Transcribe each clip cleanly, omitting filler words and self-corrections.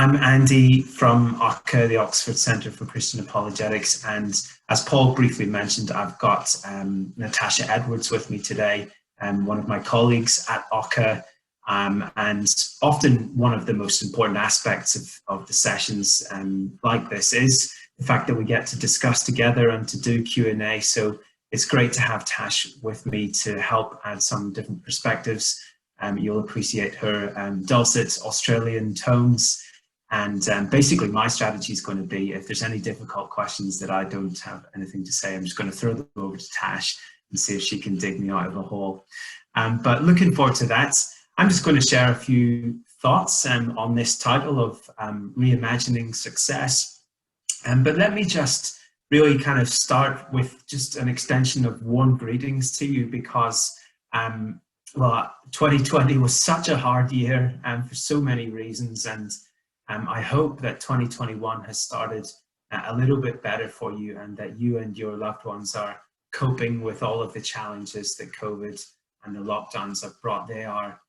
I'm Andy from OCCA, the Oxford Centre for Christian Apologetics, and as Paul briefly mentioned, I've got Natasha Edwards with me today, one of my colleagues at OCCA, and often one of the most important aspects of the sessions like this is the fact that we get to discuss together and to do Q&A, so it's great to have Tash with me to help add some different perspectives. You'll appreciate her dulcet Australian tones. And basically my strategy is going to be, if there's any difficult questions that I don't have anything to say, I'm just going to throw them over to Tash and see if she can dig me out of a hole. But looking forward to that. I'm just going to share a few thoughts on this title of Reimagining Success. But let me just really kind of start with just an extension of warm greetings to you because, well, 2020 was such a hard year for so many reasons, and I hope that 2021 has started a little bit better for you and that you and your loved ones are coping with all of the challenges that COVID and the lockdowns have brought. They are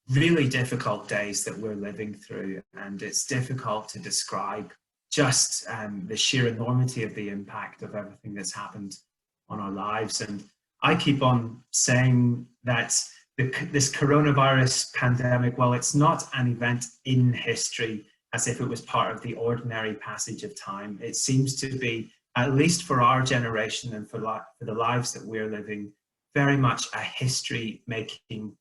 really difficult days that we're living through, and it's difficult to describe just the sheer enormity of the impact of everything that's happened on our lives. And I keep on saying that this coronavirus pandemic, well, it's not an event in history as if it was part of the ordinary passage of time. It seems to be, at least for our generation and for the lives that we're living, very much a history-making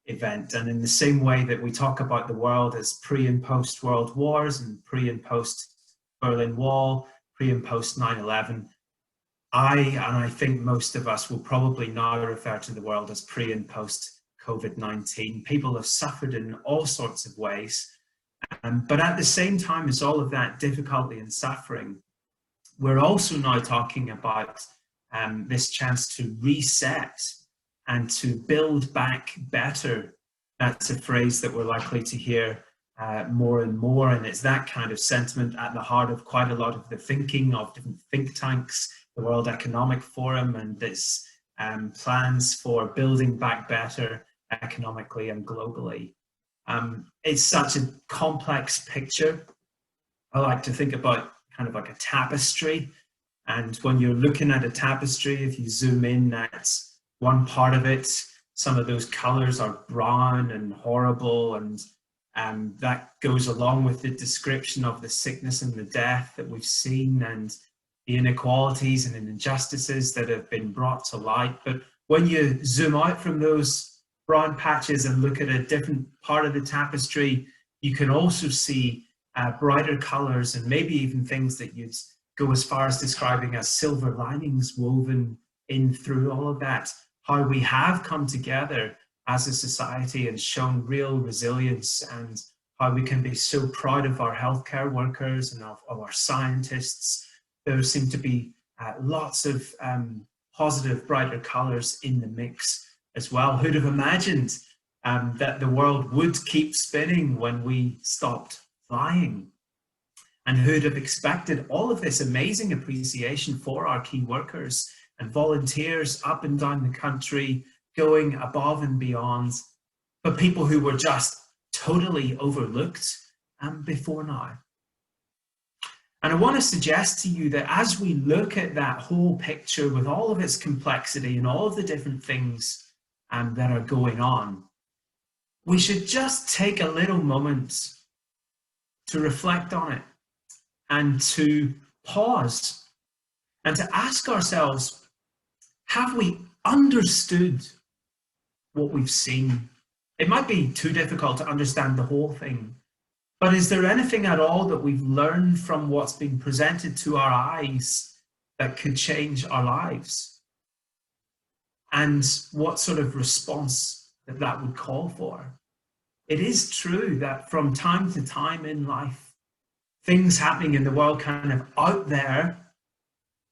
event. And in the same way that we talk about the world as pre and post world wars and pre and post Berlin Wall, pre and post 9/11, I think most of us will probably now refer to the world as pre and post COVID-19. People have suffered in all sorts of ways. But at the same time as all of that difficulty and suffering, we're also now talking about this chance to reset and to build back better. That's a phrase that we're likely to hear more and more, and it's that kind of sentiment at the heart of quite a lot of the thinking of different think tanks, the World Economic Forum, and its plans for building back better economically and globally. It's such a complex picture. I like to think about kind of like a tapestry. And when you're looking at a tapestry, if you zoom in at one part of it, some of those colors are brown and horrible. And that goes along with the description of the sickness and the death that we've seen and the inequalities and injustices that have been brought to light. But when you zoom out from those brown patches and look at a different part of the tapestry, you can also see brighter colors and maybe even things that you'd go as far as describing as silver linings woven in through all of that. How we have come together as a society and shown real resilience, and how we can be so proud of our healthcare workers and of our scientists. There seem to be lots of positive, brighter colors in the mix as well. Who'd have imagined that the world would keep spinning when we stopped flying? And who'd have expected all of this amazing appreciation for our key workers and volunteers up and down the country going above and beyond, but people who were just totally overlooked before now? And I want to suggest to you that as we look at that whole picture with all of its complexity and all of the different things that are going on, we should just take a little moment to reflect on it and to pause and to ask ourselves, have we understood what we've seen? It might be too difficult to understand the whole thing, but is there anything at all that we've learned from what's been presented to our eyes that could change our lives? And what sort of response that would call for? It is true that from time to time in life, things happening in the world kind of out there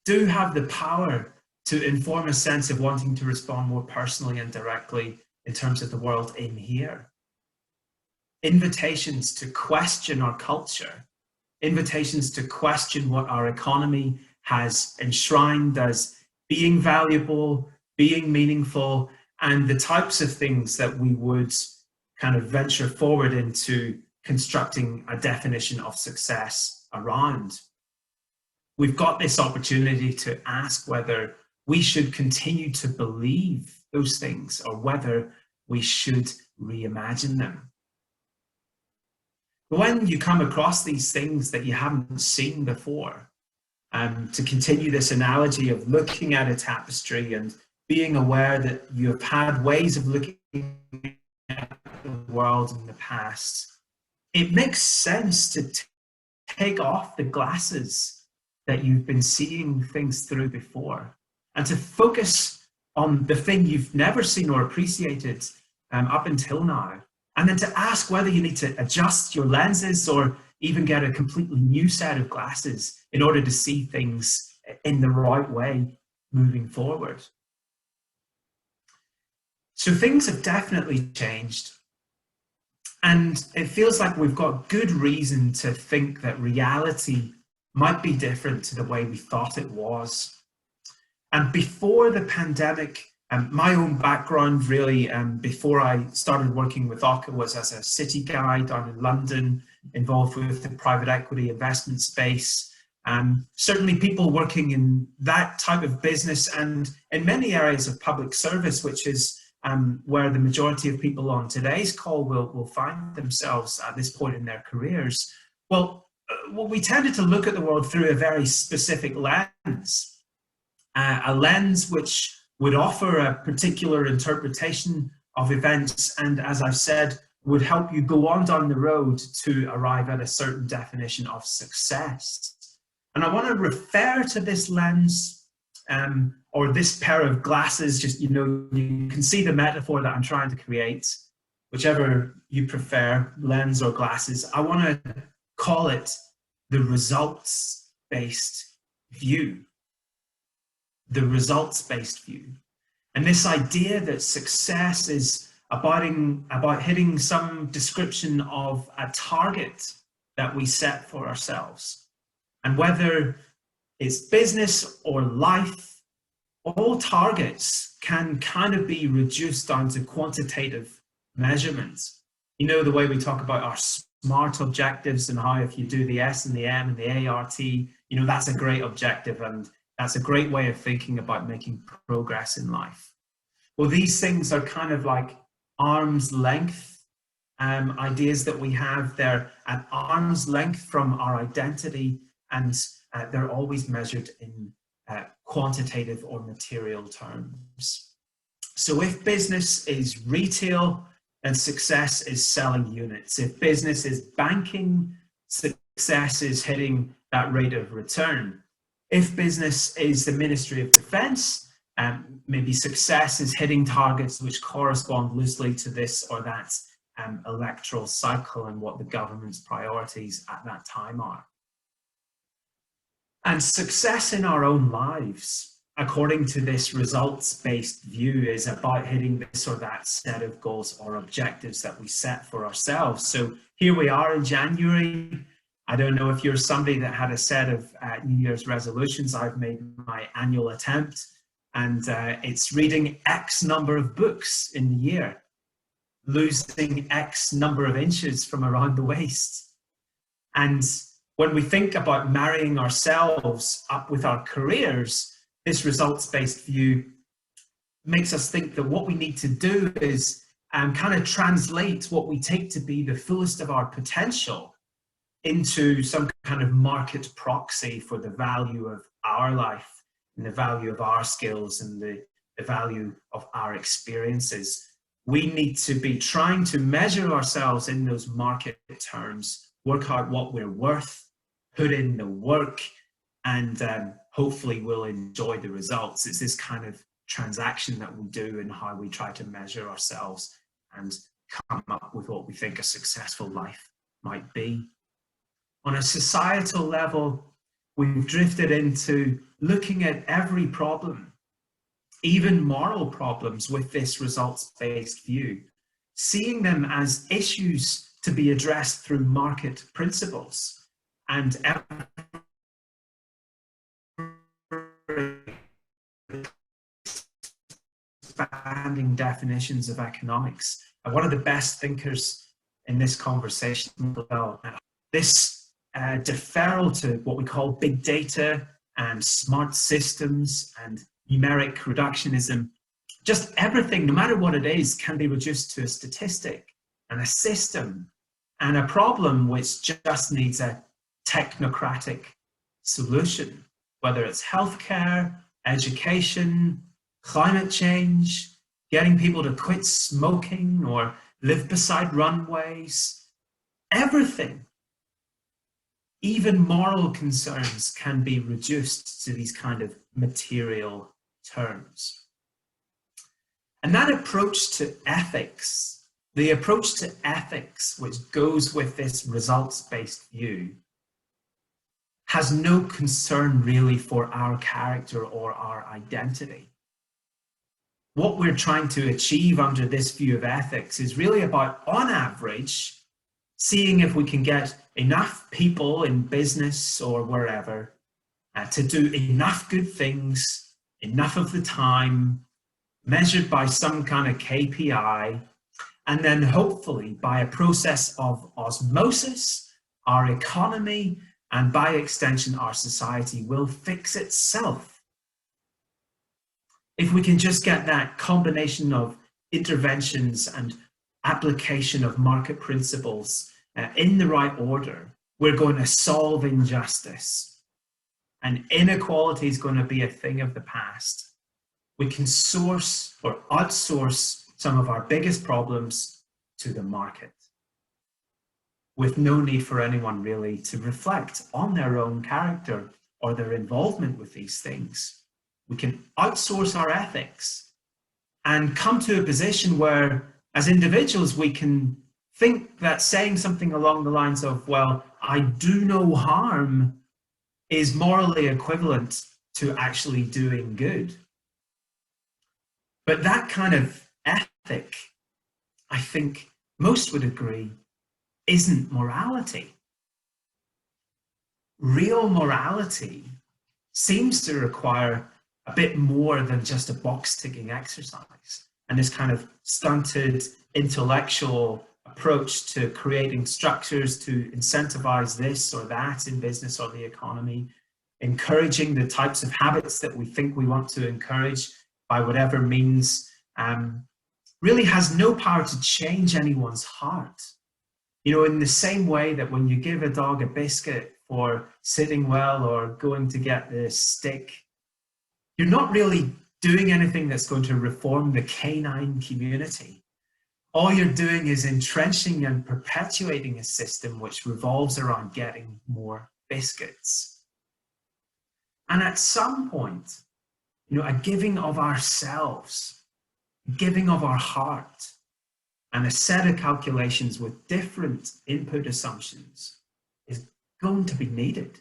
do have the power to inform a sense of wanting to respond more personally and directly in terms of the world in here. Invitations to question our culture, invitations to question what our economy has enshrined as being valuable, being meaningful, and the types of things that we would kind of venture forward into constructing a definition of success around. We've got this opportunity to ask whether we should continue to believe those things or whether we should reimagine them. When you come across these things that you haven't seen before, to continue this analogy of looking at a tapestry and being aware that you have had ways of looking at the world in the past, it makes sense to take off the glasses that you've been seeing things through before and to focus on the thing you've never seen or appreciated up until now. And then to ask whether you need to adjust your lenses or even get a completely new set of glasses in order to see things in the right way moving forward. So things have definitely changed. And it feels like we've got good reason to think that reality might be different to the way we thought it was. And before the pandemic, my own background really, before I started working with OCCA, was as a city guy down in London, involved with the private equity investment space. Certainly people working in that type of business and in many areas of public service, which is where the majority of people on today's call will find themselves at this point in their careers. Well, we tended to look at the world through a very specific lens, a lens which would offer a particular interpretation of events and, as I've said, would help you go on down the road to arrive at a certain definition of success. And I want to refer to this lens or this pair of glasses, just, you can see the metaphor that I'm trying to create, whichever you prefer, lens or glasses. I want to call it the results-based view. The results-based view. And this idea that success is about hitting some description of a target that we set for ourselves. And whether it's business or life, all targets can kind of be reduced down to quantitative measurements. You know, the way we talk about our SMART objectives and how if you do the S and the M and the ART, that's a great objective and that's a great way of thinking about making progress in life. Well, these things are kind of like arm's length ideas that we have. They're at arm's length from our identity, and they're always measured in quantitative or material terms. So if business is retail, then success is selling units. If business is banking, success is hitting that rate of return. If business is the Ministry of Defence, maybe success is hitting targets which correspond loosely to this or that electoral cycle and what the government's priorities at that time are. And success in our own lives, according to this results-based view, is about hitting this or that set of goals or objectives that we set for ourselves. So here we are in January. I don't know if you're somebody that had a set of New Year's resolutions. I've made my annual attempt, and it's reading X number of books in the year, losing X number of inches from around the waist. And when we think about marrying ourselves up with our careers, this results-based view makes us think that what we need to do is kind of translate what we take to be the fullest of our potential into some kind of market proxy for the value of our life and the value of our skills and the value of our experiences. We need to be trying to measure ourselves in those market terms, work out what we're worth, put in the work, and hopefully we'll enjoy the results. It's this kind of transaction that we do in how we try to measure ourselves and come up with what we think a successful life might be. On a societal level, we've drifted into looking at every problem, even moral problems, with this results-based view, seeing them as issues to be addressed through market principles and expanding definitions of economics. And one of the best thinkers in this conversation as well. This deferral to what we call big data and smart systems and numeric reductionism, just everything, no matter what it is, can be reduced to a statistic and a system and a problem which just needs a technocratic solution, whether it's healthcare, education, climate change, getting people to quit smoking or live beside runways, everything. Even moral concerns can be reduced to these kind of material terms. And that approach to ethics, the approach to ethics which goes with this results-based view, has no concern really for our character or our identity. What we're trying to achieve under this view of ethics is really about, on average, seeing if we can get enough people in business or wherever to do enough good things, enough of the time, measured by some kind of KPI, and then hopefully by a process of osmosis, our economy, and by extension, our society will fix itself. If we can just get that combination of interventions and application of market principles in the right order, we're going to solve injustice. And inequality is going to be a thing of the past. We can source or outsource some of our biggest problems to the market, with no need for anyone really to reflect on their own character or their involvement with these things. We can outsource our ethics and come to a position where, as individuals, we can think that saying something along the lines of, well, I do no harm, is morally equivalent to actually doing good. But that kind of ethic, I think most would agree, isn't morality. Real morality seems to require a bit more than just a box-ticking exercise and this kind of stunted intellectual approach to creating structures to incentivize this or that in business or the economy, encouraging the types of habits that we think we want to encourage by whatever means, really has no power to change anyone's heart. You know, in the same way that when you give a dog a biscuit for sitting well or going to get the stick, you're not really doing anything that's going to reform the canine community. All you're doing is entrenching and perpetuating a system which revolves around getting more biscuits. And at some point, you know, a giving of ourselves, giving of our heart, and a set of calculations with different input assumptions is going to be needed.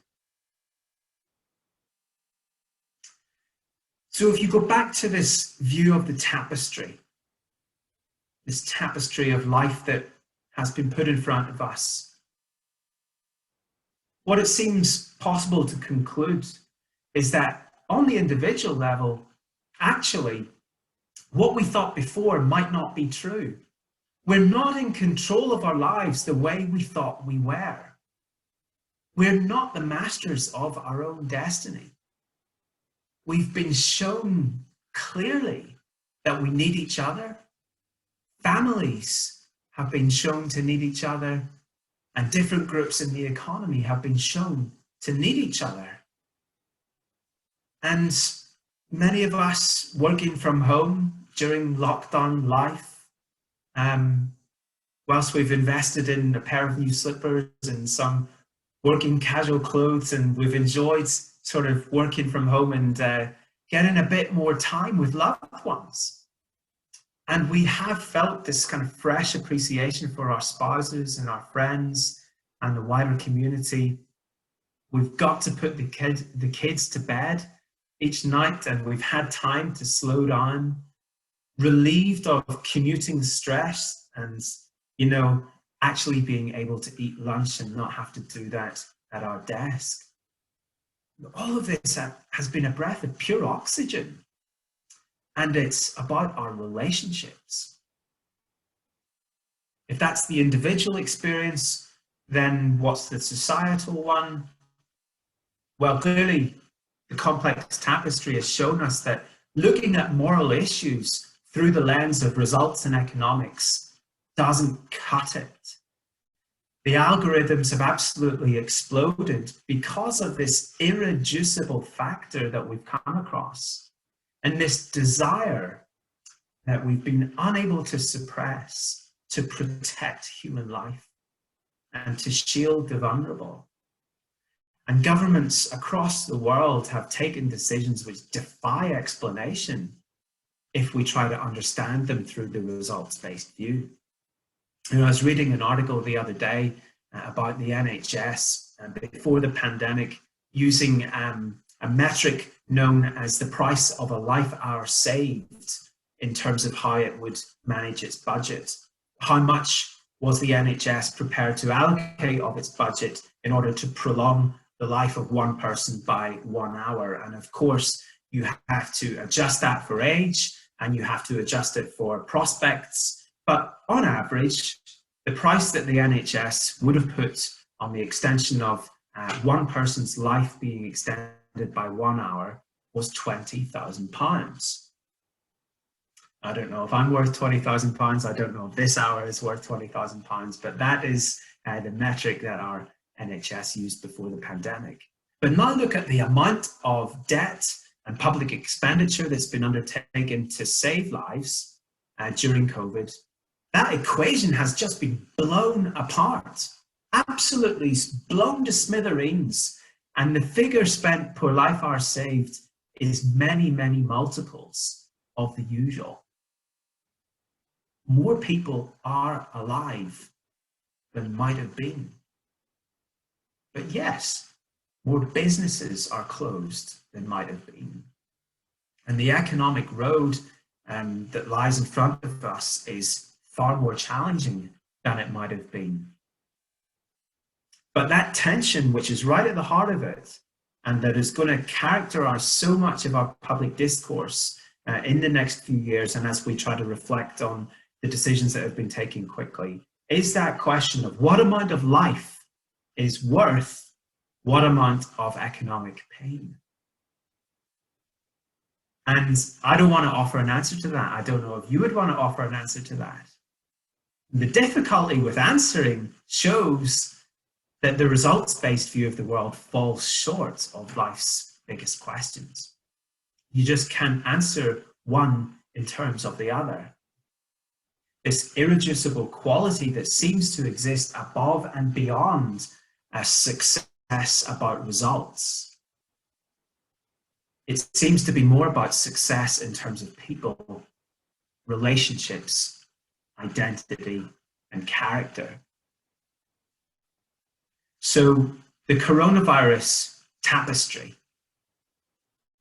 So if you go back to this view of the tapestry, this tapestry of life that has been put in front of us, what it seems possible to conclude is that on the individual level, actually, what we thought before might not be true. We're not in control of our lives the way we thought we were. We're not the masters of our own destiny. We've been shown clearly that we need each other. Families have been shown to need each other, and different groups in the economy have been shown to need each other. And many of us working from home during lockdown life, whilst we've invested in a pair of new slippers and some working casual clothes, and we've enjoyed sort of working from home and getting a bit more time with loved ones. And we have felt this kind of fresh appreciation for our spouses and our friends and the wider community. We've got to put the kids to bed each night, and we've had time to slow down, relieved of commuting stress and, you know, actually being able to eat lunch and not have to do that at our desk. All of this has been a breath of pure oxygen, and it's about our relationships. If that's the individual experience, then what's the societal one? Well, clearly, the complex tapestry has shown us that looking at moral issues through the lens of results in economics doesn't cut it. The algorithms have absolutely exploded because of this irreducible factor that we've come across, and this desire that we've been unable to suppress to protect human life and to shield the vulnerable. And governments across the world have taken decisions which defy explanation if we try to understand them through the results-based view. I was reading an article the other day about the NHS before the pandemic, using a metric known as the price of a life hour saved in terms of how it would manage its budget. How much was the NHS prepared to allocate of its budget in order to prolong the life of one person by 1 hour? And of course, you have to adjust that for age, and you have to adjust it for prospects. But on average, the price that the NHS would have put on the extension of one person's life being extended by 1 hour was £20,000. I don't know if I'm worth £20,000. I don't know if this hour is worth £20,000, but that is the metric that our NHS used before the pandemic. But now look at the amount of debt and public expenditure that's been undertaken to save lives during COVID. That equation has just been blown apart, absolutely blown to smithereens. And the figure spent per life hour saved is many, many multiples of the usual. More people are alive than might have been. But yes, more businesses are closed than might have been. And the economic road that lies in front of us is far more challenging than it might have been. But that tension, which is right at the heart of it, and that is going to characterize so much of our public discourse in the next few years, and as we try to reflect on the decisions that have been taken quickly, is that question of what amount of life is worth what amount of economic pain. And I don't want to offer an answer to that. I don't know if you would want to offer an answer to that. The difficulty with answering shows that the results-based view of the world falls short of life's biggest questions. You just can't answer one in terms of the other. This irreducible quality that seems to exist above and beyond a success about results. It seems to be more about success in terms of people, relationships, identity, and character. So the coronavirus tapestry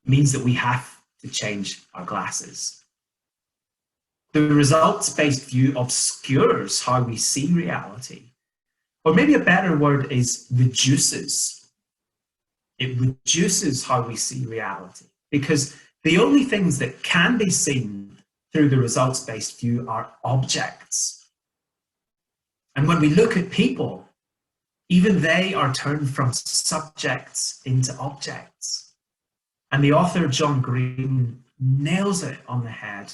means that we have to change our glasses. The results-based view obscures how we see reality. Or maybe a better word is reduces. It reduces how we see reality, because the only things that can be seen through the results-based view are objects. And when we look at people, even they are turned from subjects into objects. And the author, John Green, nails it on the head.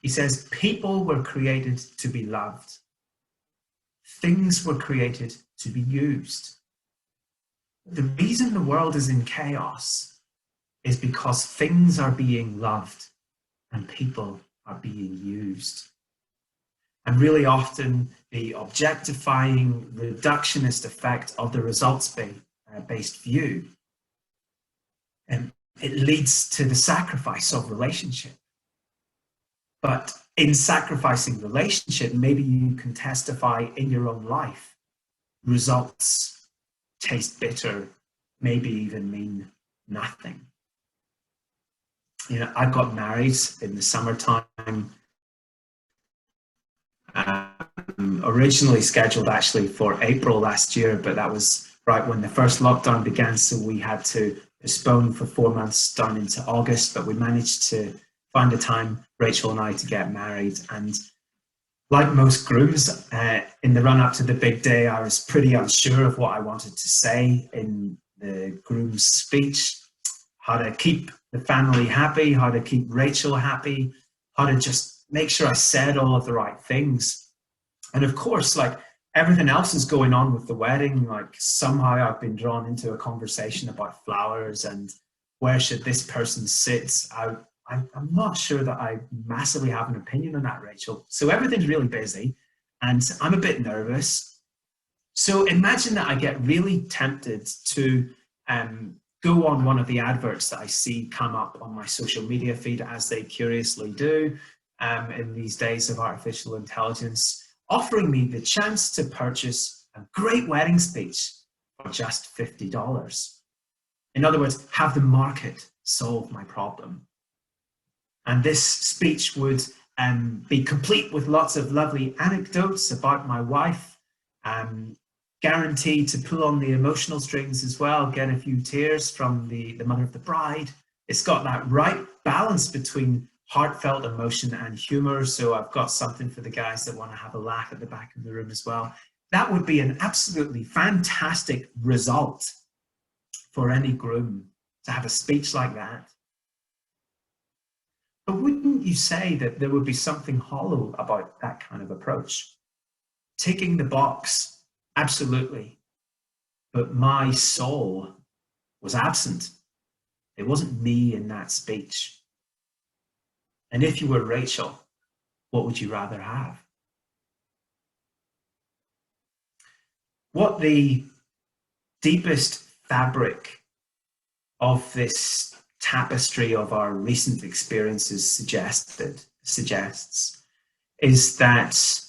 He says, people were created to be loved. Things were created to be used. The reason the world is in chaos is because things are being loved and people are being used. And really often the objectifying, reductionist effect of the results-based view, and it leads to the sacrifice of relationship. But in sacrificing relationship, maybe you can testify in your own life. Results taste bitter, maybe even mean nothing. You know, I got married in the summertime, originally scheduled actually for April last year, but that was right when the first lockdown began, so we had to postpone for 4 months down into August, but we managed to find a time, Rachel and I, to get married. And Like most grooms, in the run-up to the big day, I was pretty unsure of what I wanted to say in the groom's speech, how to keep the family happy, how to keep Rachel happy, how to just make sure I said all of the right things. And of course, like everything else is going on with the wedding, like somehow I've been drawn into a conversation about flowers and where should this person sit. I'm not sure that I massively have an opinion on that, Rachel. So everything's really busy and I'm a bit nervous. So imagine that I get really tempted to go on one of the adverts that I see come up on my social media feed, as they curiously do in these days of artificial intelligence, offering me the chance to purchase a great wedding speech for just $50. In other words, have the market solve my problem. And this speech would be complete with lots of lovely anecdotes about my wife, guaranteed to pull on the emotional strings as well, get a few tears from the mother of the bride. It's got that right balance between heartfelt emotion and humor. So I've got something for the guys that want to have a laugh at the back of the room as well. That would be an absolutely fantastic result for any groom to have a speech like that. But wouldn't you say that there would be something hollow about that kind of approach? Ticking the box, absolutely. But my soul was absent. It wasn't me in that speech. And if you were Rachel, what would you rather have? What the deepest fabric of this tapestry of our recent experiences suggests is that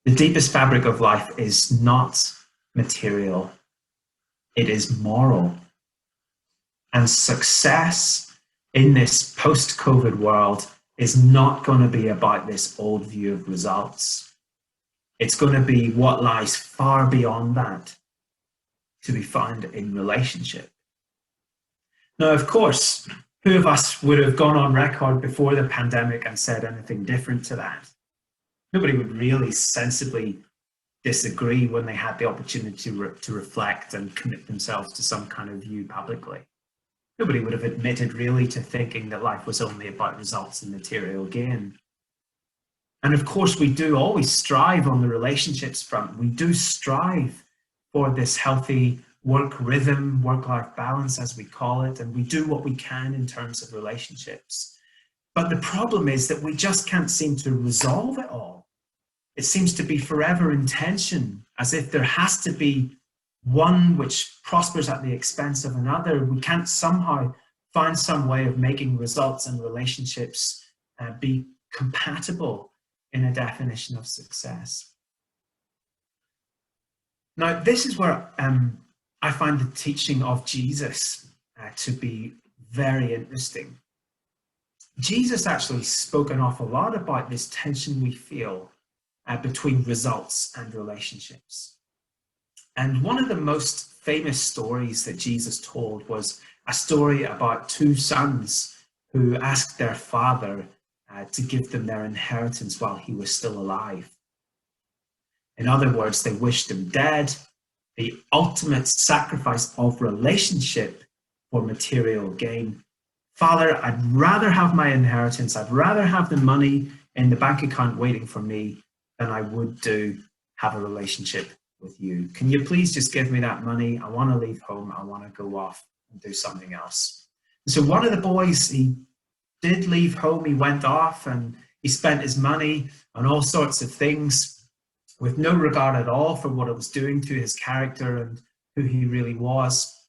the deepest fabric of life is not material, it is moral. And success in this post-COVID world is not going to be about this old view of results. It's going to be what lies far beyond that, to be found in relationship. Now, of course, who of us would have gone on record before the pandemic and said anything different to that? Nobody would really sensibly disagree when they had the opportunity to reflect and commit themselves to some kind of view publicly. Nobody would have admitted really to thinking that life was only about results and material gain. And of course, we do always strive on the relationships front. We do strive for this healthy work rhythm, work-life balance, as we call it, and we do what we can in terms of relationships. But the problem is that we just can't seem to resolve it all. It seems to be forever in tension, as if there has to be one which prospers at the expense of another. We can't somehow find some way of making results and relationships be compatible in a definition of success. Now, this is where I find the teaching of Jesus to be very interesting. Jesus actually spoke an awful lot about this tension we feel between results and relationships. And one of the most famous stories that Jesus told was a story about two sons who asked their father to give them their inheritance while he was still alive. In other words, they wished him dead. The ultimate sacrifice of relationship for material gain. Father, I'd rather have my inheritance, I'd rather have the money in the bank account waiting for me than I would do have a relationship with you. Can you please just give me that money? I want to leave home, I want to go off and do something else. And so one of the boys, he did leave home, he went off and he spent his money on all sorts of things with no regard at all for what it was doing to his character and who he really was.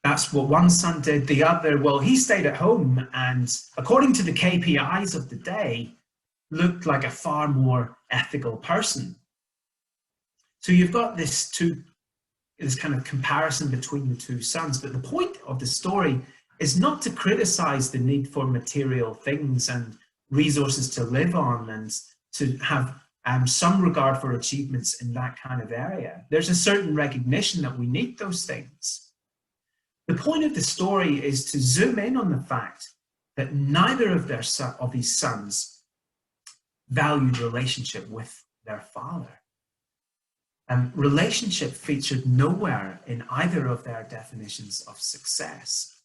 That's what one son did. The other, well, he stayed at home and according to the KPIs of the day, looked like a far more ethical person. So you've got this kind of comparison between the two sons, but the point of the story is not to criticize the need for material things and resources to live on and to have some regard for achievements in that kind of area. There's a certain recognition that we need those things. The point of the story is to zoom in on the fact that neither of these sons valued relationship with their father. And relationship featured nowhere in either of their definitions of success.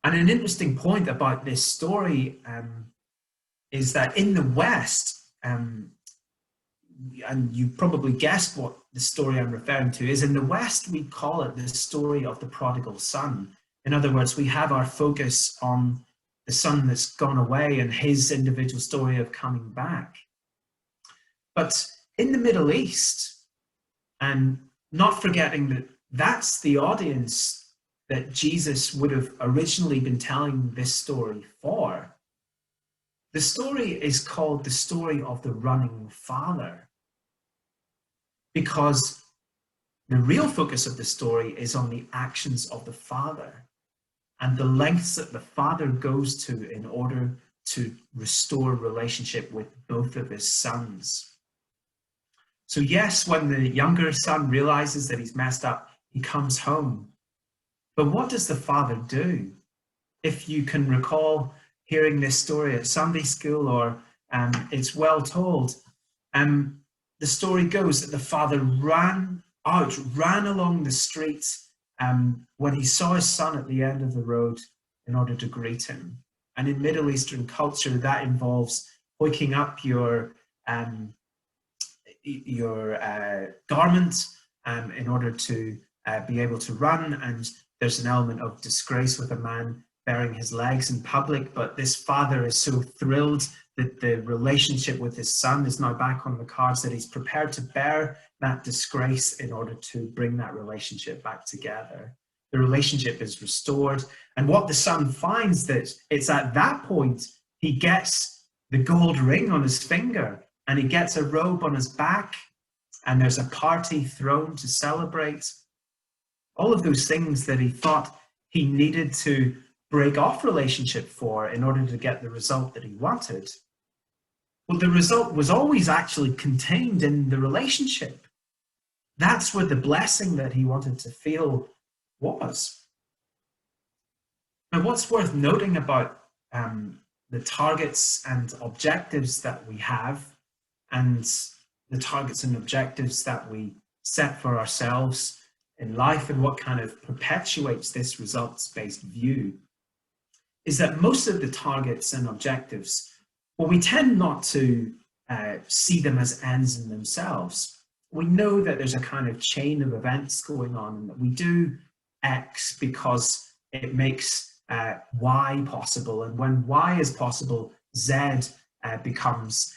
And an interesting point about this story is that in the West, and you probably guessed what the story I'm referring to is, in the West, we call it the story of the prodigal son. In other words, we have our focus on the son that's gone away and his individual story of coming back. But in the Middle East, and not forgetting that that's the audience that Jesus would have originally been telling this story for, the story is called the story of the running father, because the real focus of the story is on the actions of the father and the lengths that the father goes to in order to restore relationship with both of his sons. So yes, when the younger son realizes that he's messed up, he comes home. But what does the father do? If you can recall hearing this story at Sunday school, or it's well told, the story goes that the father ran along the street when he saw his son at the end of the road in order to greet him. And in Middle Eastern culture, that involves hoiking up your garment in order to be able to run, and there's an element of disgrace with a man bearing his legs in public. But this father is so thrilled that the relationship with his son is now back on the cards, that he's prepared to bear that disgrace in order to bring that relationship back together. The relationship is restored, and what the son finds, that it's at that point he gets the gold ring on his finger, and he gets a robe on his back, and there's a party thrown to celebrate. All of those things that he thought he needed to break off relationship for in order to get the result that he wanted. Well, the result was always actually contained in the relationship. That's where the blessing that he wanted to feel was. Now, what's worth noting about the targets and objectives that we have, and the targets and objectives that we set for ourselves in life, and what kind of perpetuates this results-based view, is that most of the targets and objectives, well, we tend not to see them as ends in themselves. We know that there's a kind of chain of events going on, and that we do X because it makes Y possible. And when Y is possible, Z becomes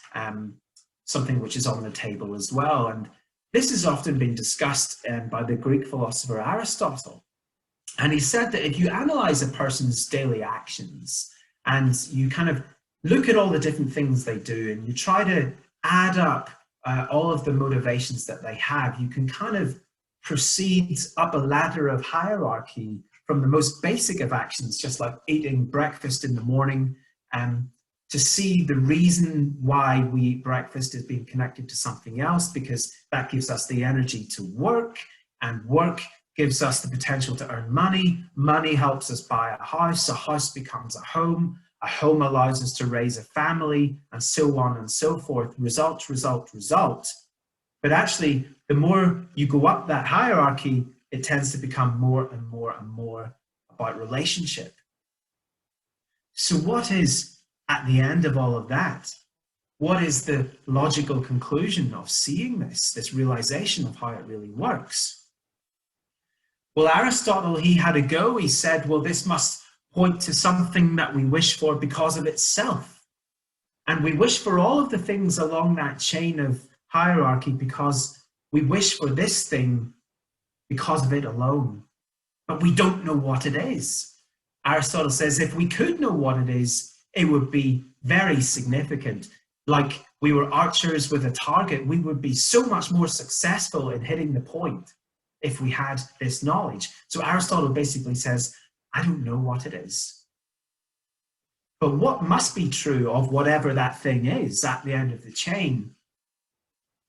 something which is on the table as well. And this has often been discussed by the Greek philosopher Aristotle. And he said that if you analyze a person's daily actions and you kind of look at all the different things they do, and you try to add up all of the motivations that they have, you can kind of proceed up a ladder of hierarchy from the most basic of actions, just like eating breakfast in the morning, to see the reason why we eat breakfast is being connected to something else, because that gives us the energy to work, and work gives us the potential to earn money. Money helps us buy a house becomes a home allows us to raise a family, and so on and so forth. Result, result, result. But actually, the more you go up that hierarchy, it tends to become more and more and more about relationship. So what is at the end of all of that? What is the logical conclusion of seeing this realization of how it really works? Well, Aristotle, he had a go. He said, well, this must point to something that we wish for because of itself. And we wish for all of the things along that chain of hierarchy because we wish for this thing because of it alone. But we don't know what it is. Aristotle says if we could know what it is, it would be very significant. Like we were archers with a target, we would be so much more successful in hitting the point if we had this knowledge. So Aristotle basically says, I don't know what it is. But what must be true of whatever that thing is at the end of the chain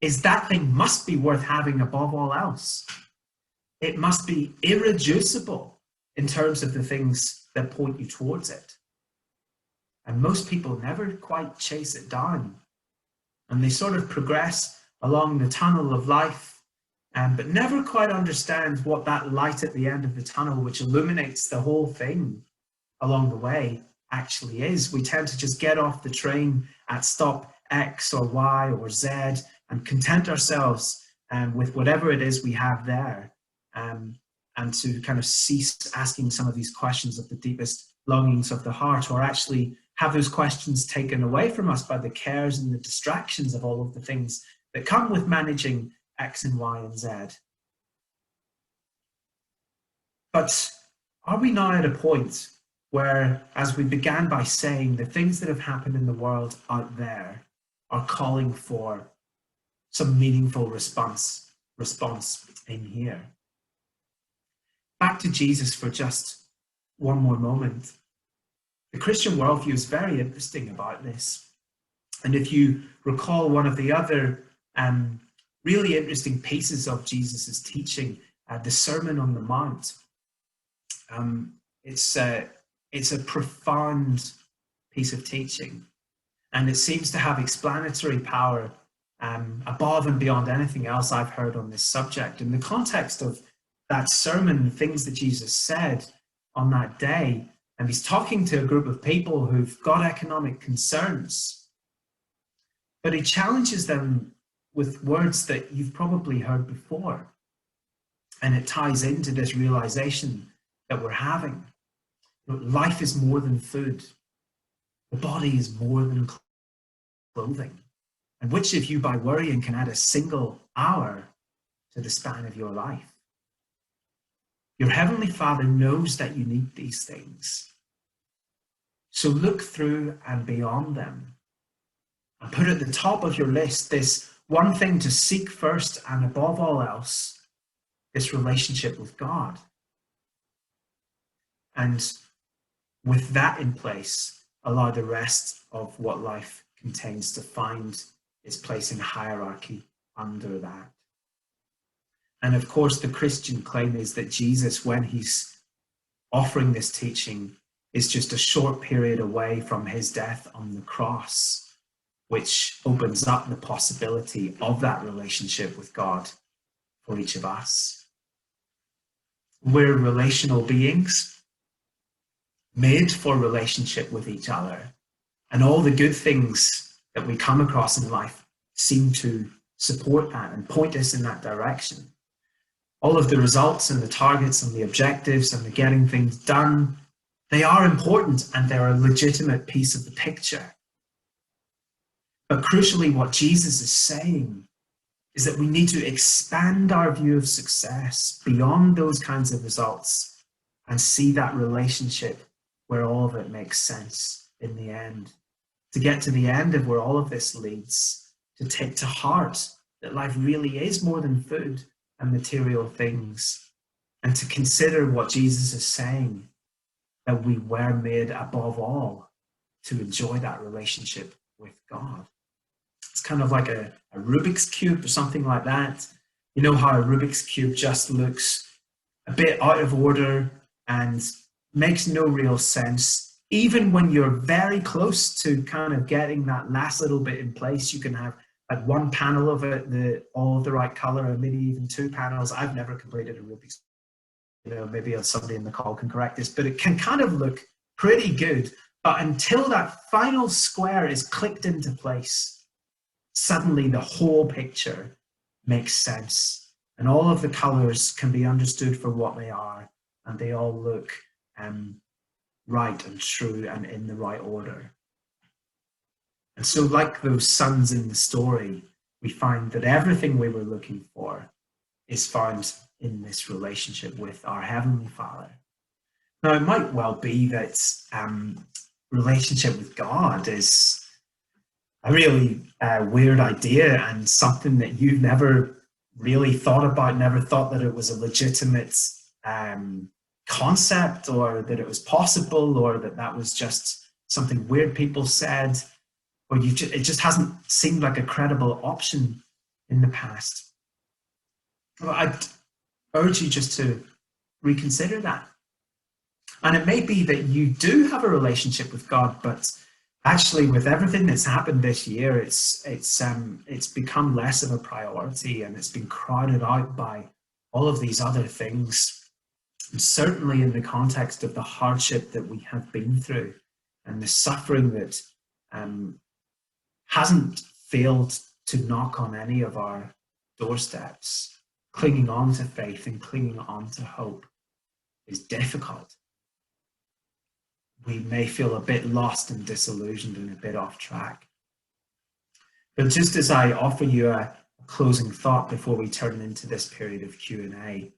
is that thing must be worth having above all else. It must be irreducible in terms of the things that point you towards it. And most people never quite chase it down and they sort of progress along the tunnel of life, but never quite understand what that light at the end of the tunnel, which illuminates the whole thing along the way, actually is. We tend to just get off the train at stop X or Y or Z and content ourselves with whatever it is we have there, and to kind of cease asking some of these questions of the deepest longings of the heart, or actually have those questions taken away from us by the cares and the distractions of all of the things that come with managing X and Y and Z. But are we now at a point where, as we began by saying, the things that have happened in the world out there are calling for some meaningful response in here? Back to Jesus for just one more moment. The Christian worldview is very interesting about this. And if you recall one of the other really interesting pieces of Jesus's teaching, the Sermon on the Mount, it's a profound piece of teaching, and it seems to have explanatory power above and beyond anything else I've heard on this subject. In the context of that sermon, the things that Jesus said on that day, and he's talking to a group of people who've got economic concerns, but he challenges them with words that you've probably heard before, and it ties into this realization that we're having. Life is more than food. The body is more than clothing. And which of you, by worrying, can add a single hour to the span of your life? Your Heavenly Father knows that you need these things. So look through and beyond them, and put at the top of your list this one thing to seek first, and above all else, this relationship with God. And with that in place, allow the rest of what life contains to find its place in hierarchy under that. And of course, the Christian claim is that Jesus, when he's offering this teaching, is just a short period away from his death on the cross, which opens up the possibility of that relationship with God for each of us. We're relational beings, made for relationship with each other. And all the good things that we come across in life seem to support that and point us in that direction. All of the results and the targets and the objectives and the getting things done, they are important and they're a legitimate piece of the picture. But crucially, what Jesus is saying is that we need to expand our view of success beyond those kinds of results and see that relationship where all of it makes sense in the end. To get to the end of where all of this leads, to take to heart that life really is more than food and material things, and to consider what Jesus is saying, that we were made above all to enjoy that relationship with God. It's kind of like a Rubik's Cube or something like that. You know how a Rubik's Cube just looks a bit out of order and makes no real sense. Even when you're very close to kind of getting that last little bit in place, you can have like one panel of it, all of the right color, or maybe even two panels. I've never completed a Rubik's Cube. Maybe somebody in the call can correct this, but it can kind of look pretty good. But until that final square is clicked into place, suddenly the whole picture makes sense. And all of the colors can be understood for what they are, and they all look right and true and in the right order. And so, like those sons in the story, we find that everything we were looking for is found in this relationship with our Heavenly Father. Now, it might well be that relationship with God is a really weird idea and something that you've never really thought about, never thought that it was a legitimate concept, or that it was possible, or that was just something weird people said, or it just hasn't seemed like a credible option in the past. Well, I'd urge you just to reconsider that. And it may be that you do have a relationship with God, but Actually, with everything that's happened this year, it's become less of a priority, and it's been crowded out by all of these other things. And certainly in the context of the hardship that we have been through and the suffering that hasn't failed to knock on any of our doorsteps, clinging on to faith and clinging on to hope is difficult. We may feel a bit lost and disillusioned and a bit off track. But just as I offer you a closing thought before we turn into this period of Q&A,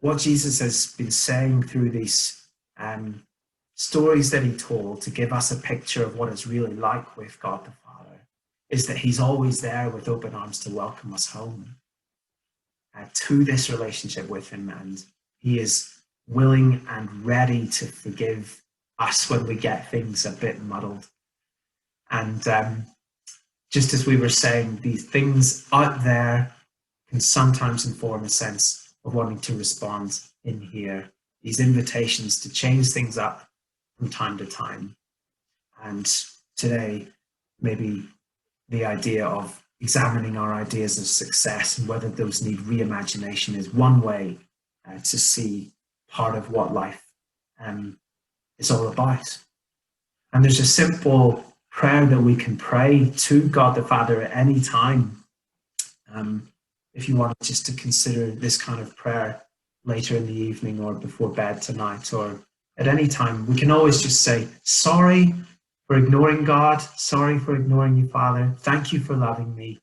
what Jesus has been saying through these stories that he told to give us a picture of what it's really like with God the Father is that he's always there with open arms to welcome us home to this relationship with him, and he is willing and ready to forgive us when we get things a bit muddled. And just as we were saying, these things out there can sometimes inform a sense of wanting to respond in here. These invitations to change things up from time to time. And today, maybe the idea of examining our ideas of success and whether those need reimagination is one way to see part of what life is all about. And there's a simple prayer that we can pray to God the Father at any time. If you want just to consider this kind of prayer later in the evening or before bed tonight or at any time, we can always just say, sorry for ignoring God, sorry for ignoring you, Father. Thank you for loving me.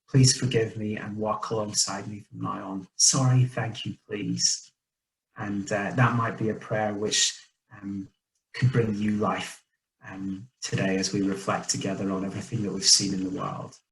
Please forgive me and walk alongside me from now on. Sorry, thank you, please. And that might be a prayer which could bring you life today as we reflect together on everything that we've seen in the world.